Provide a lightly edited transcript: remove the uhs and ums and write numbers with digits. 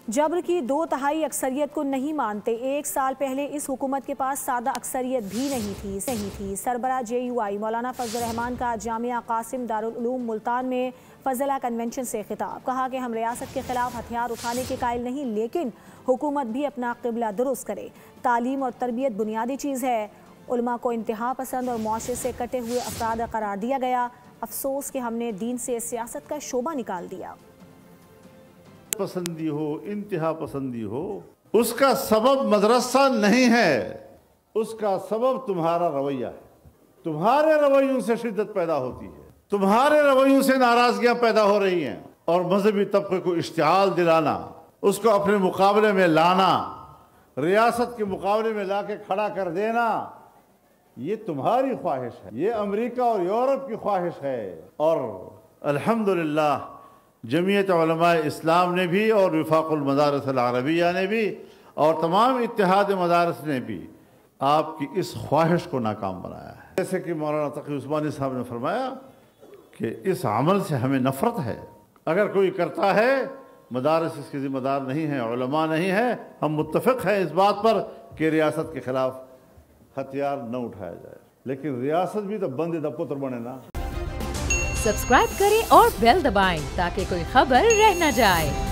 जबर की 2/3 अक्सरियत को नहीं मानते। 1 साल पहले इस हुकूमत के पास सादा अक्सरियत भी नहीं थी। सरबरा JUI मौलाना फजल रहमान का जामिया कासिम दारुल उलूम मुल्तान में फजला कन्वेंशन से खिताब। कहा कि हम रियासत के खिलाफ हथियार उठाने के कायल नहीं, लेकिन हुकूमत भी अपना क़िबला दुरुस्त करे। तालीम और तरबियत बुनियादी चीज़ है। उलमा को इंतहा पसंद और मुआशरे से कटे हुए अफराद करार दिया गया। अफसोस कि हमने दीन से सियासत का शोबा निकाल दिया। पसंदी हो, इंतहा पसंदी हो, उसका सबब मदरसा नहीं है, उसका सबब तुम्हारा रवैया है। तुम्हारे रवैयों से शिद्दत पैदा होती है, तुम्हारे रवैयों से नाराजगियां पैदा हो रही हैं, और मजहबी तबके को इश्तिआल दिलाना, उसको अपने मुकाबले में लाना, रियासत के मुकाबले में लाके खड़ा कर देना, ये तुम्हारी ख्वाहिश है, ये अमेरिका और यूरोप की ख्वाहिश है। और अल्हम्दुलिल्लाह जमीयत उलमा इस्लाम ने भी और विफाकुल मदारिस अल अरबिया ने भी और तमाम इत्तेहाद मदारिस ने भी आपकी इस ख्वाहिश को नाकाम बनाया है। जैसे कि मौलाना तकी उस्मानी साहब ने फरमाया कि इस अमल से हमें नफ़रत है। अगर कोई करता है, मदारिस इसके ज़िम्मेदार नहीं है, उलमा नहीं है। हम मुत्तफ़िक़ हैं इस बात पर कि रियासत के ख़िलाफ़ हथियार न उठाया जाए, लेकिन रियासत भी तो बंदे दा पुत्र बने ना। सब्सक्राइब करें और बेल दबाएं ताकि कोई खबर रह न जाए।